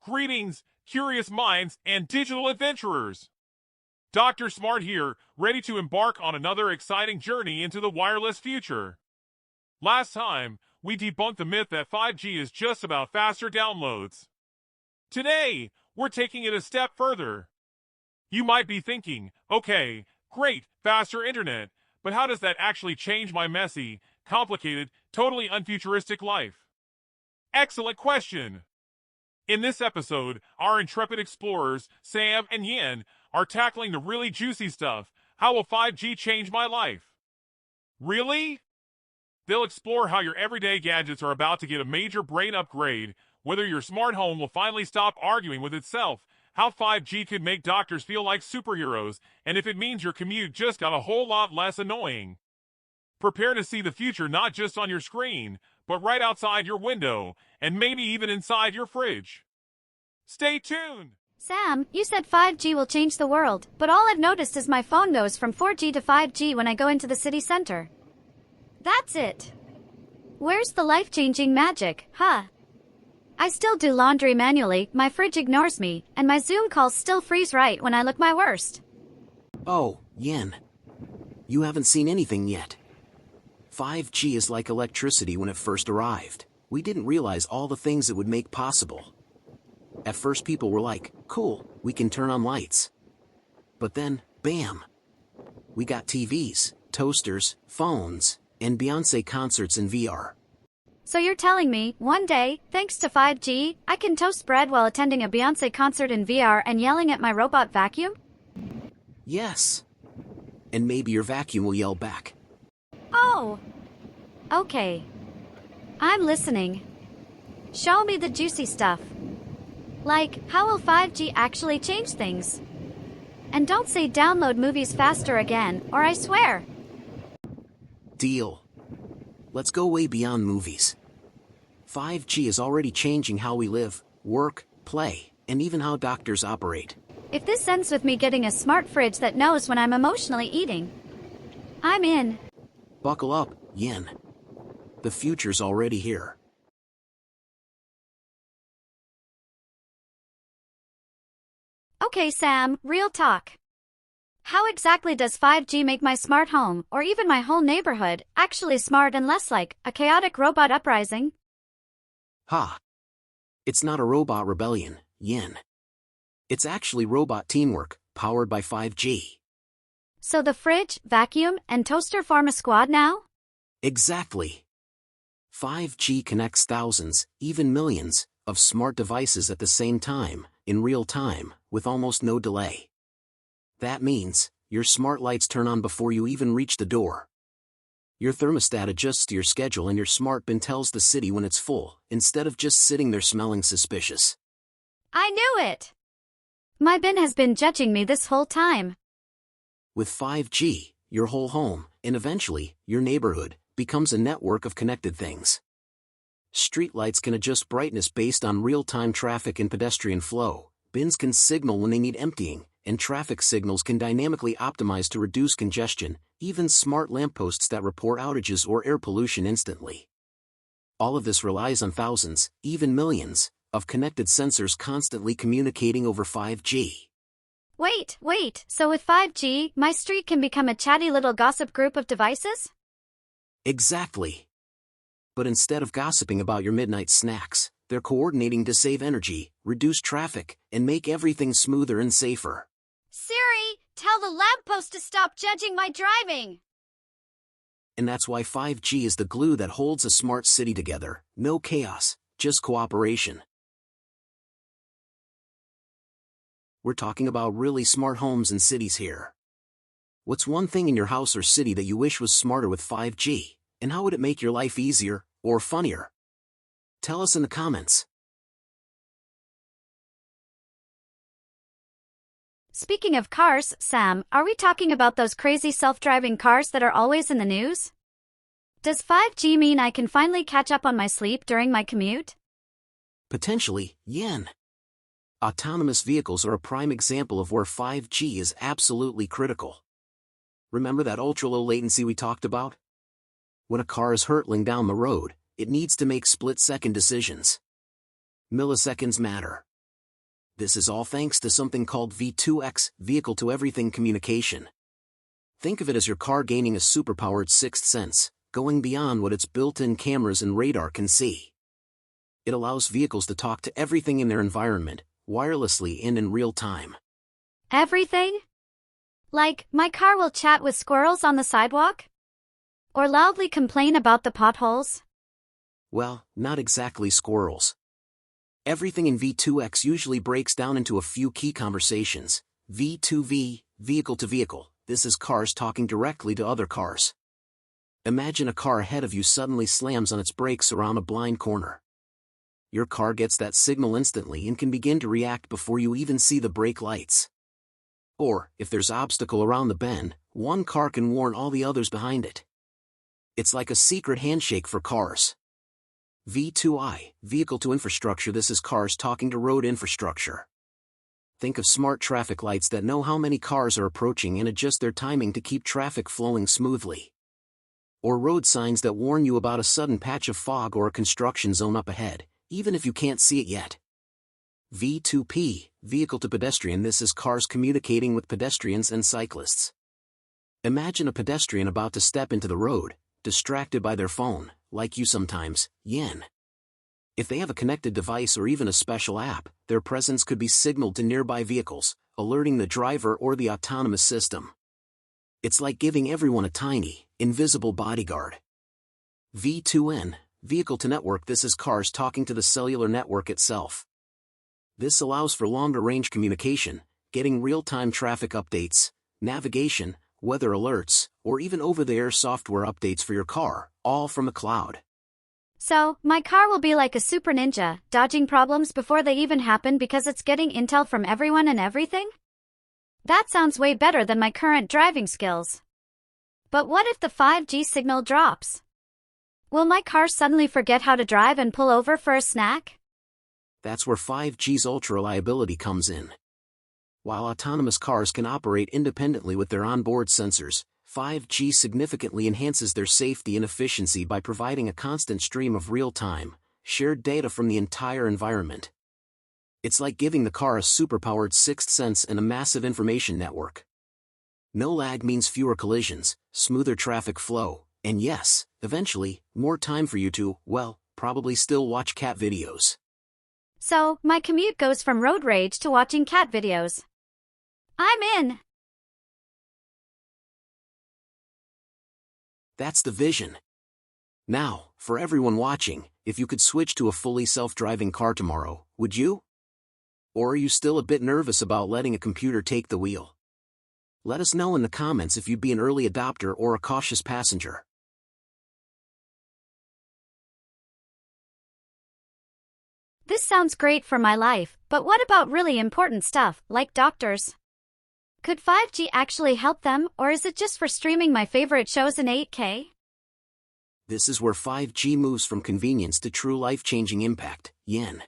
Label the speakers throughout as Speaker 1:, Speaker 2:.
Speaker 1: Greetings, curious minds and digital adventurers. Dr. Smart here, ready to embark on another exciting journey into the wireless future. Last time, we debunked the myth that 5G is just about faster downloads. Today, we're taking it a step further. You might be thinking, okay, great, faster internet, but how does that actually change my messy, complicated, totally unfuturistic life? Excellent question! In this episode, our intrepid explorers, Sam and Yan, are tackling the really juicy stuff. How will 5G change my life? Really? They'll explore how your everyday gadgets are about to get a major brain upgrade, whether your smart home will finally stop arguing with itself, how 5G could make doctors feel like superheroes, and if it means your commute just got a whole lot less annoying. Prepare to see the future not just on your screen, but right outside your window, and maybe even inside your fridge. Stay tuned!
Speaker 2: Sam, you said 5G will change the world, but all I've noticed is my phone goes from 4G to 5G when I go into the city center. That's it. Where's the life-changing magic, huh? I still do laundry manually, my fridge ignores me, and my Zoom calls still freeze right when I look my worst.
Speaker 3: Oh, Yan. You haven't seen anything yet. 5G is like electricity when it first arrived. We didn't realize all the things it would make possible. At first people were like, cool, we can turn on lights. But then, bam! We got TVs, toasters, phones, and Beyoncé concerts in VR.
Speaker 2: So you're telling me, one day, thanks to 5G, I can toast bread while attending a Beyoncé concert in VR and yelling at my robot vacuum?
Speaker 3: Yes. And maybe your vacuum will yell back.
Speaker 2: Oh! Okay. I'm listening. Show me the juicy stuff. Like, how will 5G actually change things? And don't say download movies faster again, or I swear.
Speaker 3: Deal. Let's go way beyond movies. 5G is already changing how we live, work, play, and even how doctors operate.
Speaker 2: If this ends with me getting a smart fridge that knows when I'm emotionally eating, I'm in.
Speaker 3: Buckle up, Yan. The future's already here.
Speaker 2: Okay, Sam, real talk. How exactly does 5G make my smart home, or even my whole neighborhood, actually smart and less like a chaotic robot uprising?
Speaker 3: Ha! It's not a robot rebellion, Yan. It's actually robot teamwork, powered by 5G.
Speaker 2: So the fridge, vacuum, and toaster form a squad now?
Speaker 3: Exactly. 5G connects thousands, even millions, of smart devices at the same time, in real time, with almost no delay. That means, your smart lights turn on before you even reach the door. Your thermostat adjusts to your schedule and your smart bin tells the city when it's full, instead of just sitting there smelling suspicious.
Speaker 2: I knew it! My bin has been judging me this whole time.
Speaker 3: With 5G, your whole home, and eventually, your neighborhood, becomes a network of connected things. Streetlights can adjust brightness based on real-time traffic and pedestrian flow, bins can signal when they need emptying, and traffic signals can dynamically optimize to reduce congestion, even smart lampposts that report outages or air pollution instantly. All of this relies on thousands, even millions, of connected sensors constantly communicating over 5G.
Speaker 2: Wait, so with 5G, my street can become a chatty little gossip group of devices?
Speaker 3: Exactly. But instead of gossiping about your midnight snacks, they're coordinating to save energy, reduce traffic, and make everything smoother and safer.
Speaker 2: Siri, tell the lamppost to stop judging my driving!
Speaker 3: And that's why 5G is the glue that holds a smart city together. No chaos, just cooperation. We're talking about really smart homes and cities here. What's one thing in your house or city that you wish was smarter with 5G, and how would it make your life easier, or funnier? Tell us in the comments.
Speaker 2: Speaking of cars, Sam, are we talking about those crazy self-driving cars that are always in the news? Does 5G mean I can finally catch up on my sleep during my commute?
Speaker 3: Potentially, Yan. Autonomous vehicles are a prime example of where 5G is absolutely critical. Remember that ultra-low latency we talked about? When a car is hurtling down the road, it needs to make split-second decisions. Milliseconds matter. This is all thanks to something called V2X, vehicle-to-everything communication. Think of it as your car gaining a superpowered sixth sense, going beyond what its built-in cameras and radar can see. It allows vehicles to talk to everything in their environment, wirelessly and in real time.
Speaker 2: Everything? Like, my car will chat with squirrels on the sidewalk? Or loudly complain about the potholes?
Speaker 3: Well, not exactly squirrels. Everything in V2X usually breaks down into a few key conversations. V2V, vehicle to vehicle. This is cars talking directly to other cars. Imagine a car ahead of you suddenly slams on its brakes around a blind corner. Your car gets that signal instantly and can begin to react before you even see the brake lights. Or, if there's obstacle around the bend, one car can warn all the others behind it. It's like a secret handshake for cars. V2I, vehicle to infrastructure. This is cars talking to road infrastructure. Think of smart traffic lights that know how many cars are approaching and adjust their timing to keep traffic flowing smoothly. Or road signs that warn you about a sudden patch of fog or a construction zone up ahead, even if you can't see it yet. V2P, vehicle to pedestrian. This is cars communicating with pedestrians and cyclists. Imagine a pedestrian about to step into the road, distracted by their phone, like you sometimes, Yan. If they have a connected device or even a special app, their presence could be signaled to nearby vehicles, alerting the driver or the autonomous system. It's like giving everyone a tiny, invisible bodyguard. V2N, vehicle to network. This is cars talking to the cellular network itself. This allows for longer-range communication, getting real-time traffic updates, navigation, weather alerts, or even over-the-air software updates for your car, all from the cloud.
Speaker 2: So, my car will be like a super ninja, dodging problems before they even happen because it's getting intel from everyone and everything? That sounds way better than my current driving skills. But what if the 5G signal drops? Will my car suddenly forget how to drive and pull over for a snack?
Speaker 3: That's where 5G's ultra-reliability comes in. While autonomous cars can operate independently with their onboard sensors, 5G significantly enhances their safety and efficiency by providing a constant stream of real-time, shared data from the entire environment. It's like giving the car a superpowered sixth sense and a massive information network. No lag means fewer collisions, smoother traffic flow, and yes, eventually, more time for you to, well, probably still watch cat videos.
Speaker 2: So, my commute goes from road rage to watching cat videos. I'm in!
Speaker 3: That's the vision. Now, for everyone watching, if you could switch to a fully self-driving car tomorrow, would you? Or are you still a bit nervous about letting a computer take the wheel? Let us know in the comments if you'd be an early adopter or a cautious passenger.
Speaker 2: This sounds great for my life, but what about really important stuff, like doctors? Could 5G actually help them, or is it just for streaming my favorite shows in 8K?
Speaker 3: This is where 5G moves from convenience to true life-changing impact, Yan.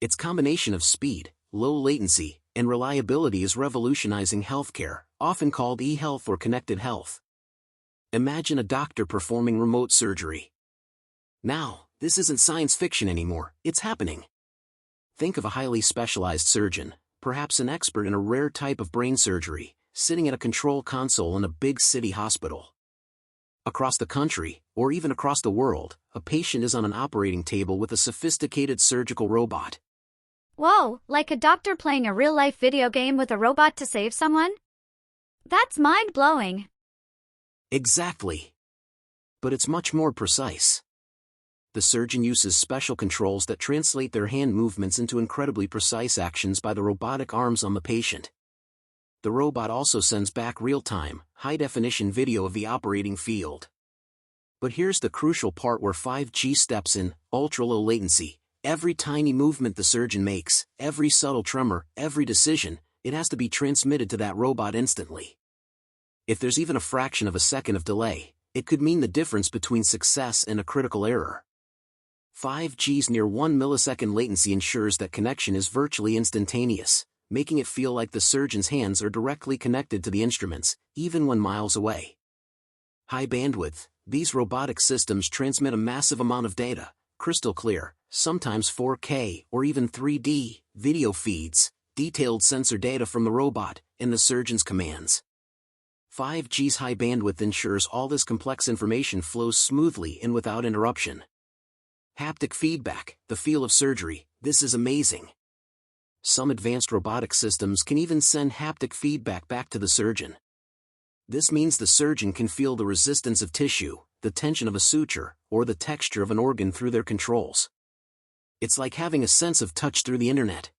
Speaker 3: Its combination of speed, low latency, and reliability is revolutionizing healthcare, often called eHealth or connected health. Imagine a doctor performing remote surgery. Now, this isn't science fiction anymore, it's happening. Think of a highly specialized surgeon, perhaps an expert in a rare type of brain surgery, sitting at a control console in a big city hospital. Across the country, or even across the world, a patient is on an operating table with a sophisticated surgical robot.
Speaker 2: Whoa, like a doctor playing a real-life video game with a robot to save someone? That's mind-blowing.
Speaker 3: Exactly. But it's much more precise. The surgeon uses special controls that translate their hand movements into incredibly precise actions by the robotic arms on the patient. The robot also sends back real-time, high-definition video of the operating field. But here's the crucial part where 5G steps in: ultra-low latency. Every tiny movement the surgeon makes, every subtle tremor, every decision, it has to be transmitted to that robot instantly. If there's even a fraction of a second of delay, it could mean the difference between success and a critical error. 5G's near 1 millisecond latency ensures that connection is virtually instantaneous, making it feel like the surgeon's hands are directly connected to the instruments, even when miles away. High bandwidth, these robotic systems transmit a massive amount of data, crystal clear, sometimes 4K or even 3D, video feeds, detailed sensor data from the robot, and the surgeon's commands. 5G's high bandwidth ensures all this complex information flows smoothly and without interruption. Haptic feedback, the feel of surgery, this is amazing. Some advanced robotic systems can even send haptic feedback back to the surgeon. This means the surgeon can feel the resistance of tissue, the tension of a suture, or the texture of an organ through their controls. It's like having a sense of touch through the internet.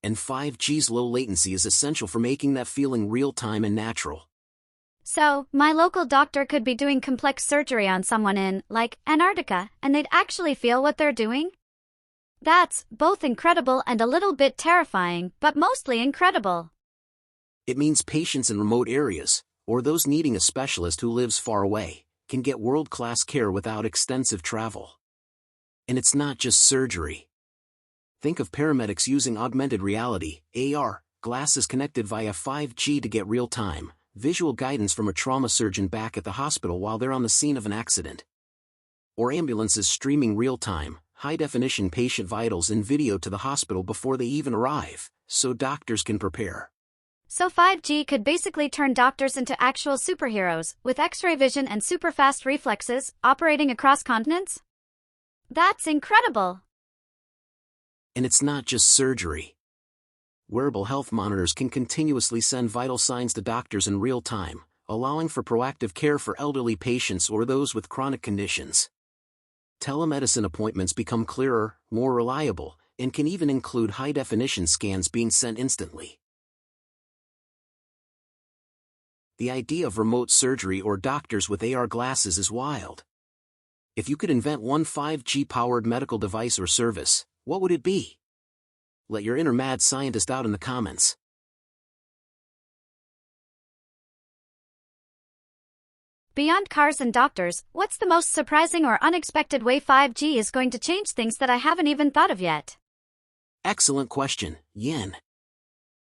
Speaker 3: And 5G's low latency is essential for making that feeling real-time and natural.
Speaker 2: So, my local doctor could be doing complex surgery on someone in, like, Antarctica, and they'd actually feel what they're doing? That's both incredible and a little bit terrifying, but mostly incredible.
Speaker 3: It means patients in remote areas, or those needing a specialist who lives far away, can get world-class care without extensive travel. And it's not just surgery. Think of paramedics using augmented reality, AR, glasses connected via 5G to get real-time, visual guidance from a trauma surgeon back at the hospital while they're on the scene of an accident. Or ambulances streaming real-time, high-definition patient vitals and video to the hospital before they even arrive, so doctors can prepare.
Speaker 2: So 5G could basically turn doctors into actual superheroes, with X-ray vision and super-fast reflexes, operating across continents? That's incredible!
Speaker 3: And it's not just surgery. Wearable health monitors can continuously send vital signs to doctors in real time, allowing for proactive care for elderly patients or those with chronic conditions. Telemedicine appointments become clearer, more reliable, and can even include high-definition scans being sent instantly. The idea of remote surgery or doctors with AR glasses is wild. If you could invent one 5G-powered medical device or service, what would it be? Let your inner mad scientist out in the comments.
Speaker 2: Beyond cars and doctors, what's the most surprising or unexpected way 5G is going to change things that I haven't even thought of yet?
Speaker 3: Excellent question, Yan.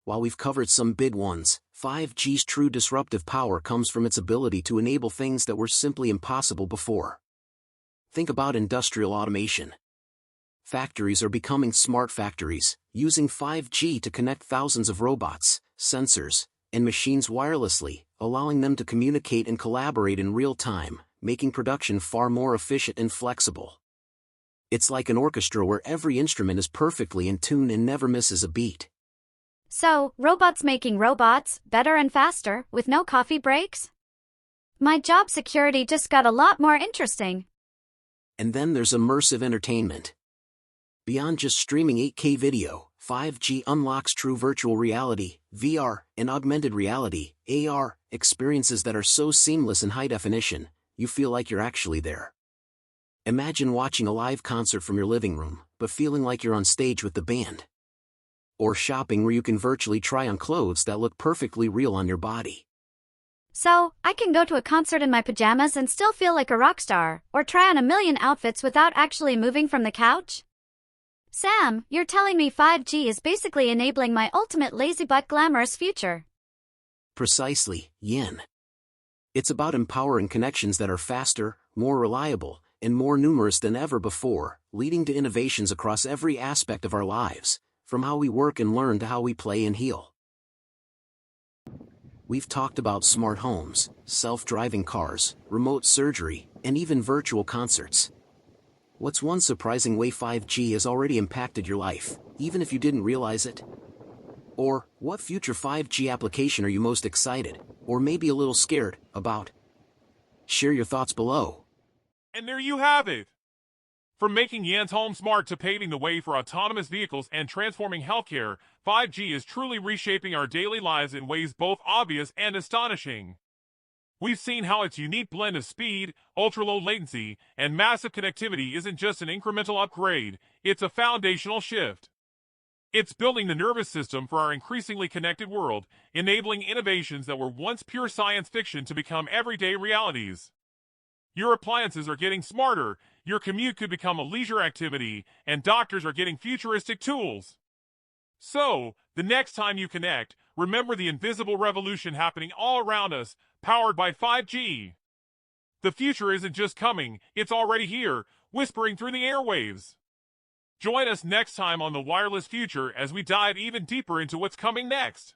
Speaker 3: While we've covered some big ones, 5G's true disruptive power comes from its ability to enable things that were simply impossible before. Think about industrial automation. Factories are becoming smart factories, using 5G to connect thousands of robots, sensors, and machines wirelessly, allowing them to communicate and collaborate in real time, making production far more efficient and flexible. It's like an orchestra where every instrument is perfectly in tune and never misses a beat.
Speaker 2: So, robots making robots, better and faster, with no coffee breaks? My job security just got a lot more interesting.
Speaker 3: And then there's immersive entertainment. Beyond just streaming 8K video, 5G unlocks true virtual reality, VR, and augmented reality, AR, experiences that are so seamless and high definition, you feel like you're actually there. Imagine watching a live concert from your living room, but feeling like you're on stage with the band. Or shopping where you can virtually try on clothes that look perfectly real on your body.
Speaker 2: So, I can go to a concert in my pajamas and still feel like a rock star, or try on a million outfits without actually moving from the couch? Sam, you're telling me 5G is basically enabling my ultimate lazy but glamorous future.
Speaker 3: Precisely, Yan. It's about empowering connections that are faster, more reliable, and more numerous than ever before, leading to innovations across every aspect of our lives, from how we work and learn to how we play and heal. We've talked about smart homes, self-driving cars, remote surgery, and even virtual concerts. What's one surprising way 5G has already impacted your life, even if you didn't realize it? Or, what future 5G application are you most excited, or maybe a little scared, about? Share your thoughts below.
Speaker 1: And there you have it! From making Yan's home smart to paving the way for autonomous vehicles and transforming healthcare, 5G is truly reshaping our daily lives in ways both obvious and astonishing. We've seen how its unique blend of speed, ultra-low latency, and massive connectivity isn't just an incremental upgrade, it's a foundational shift. It's building the nervous system for our increasingly connected world, enabling innovations that were once pure science fiction to become everyday realities. Your appliances are getting smarter, your commute could become a leisure activity, and doctors are getting futuristic tools. So, the next time you connect, remember the invisible revolution happening all around us, powered by 5G. The future isn't just coming, it's already here, whispering through the airwaves. Join us next time on the wireless future as we dive even deeper into what's coming next.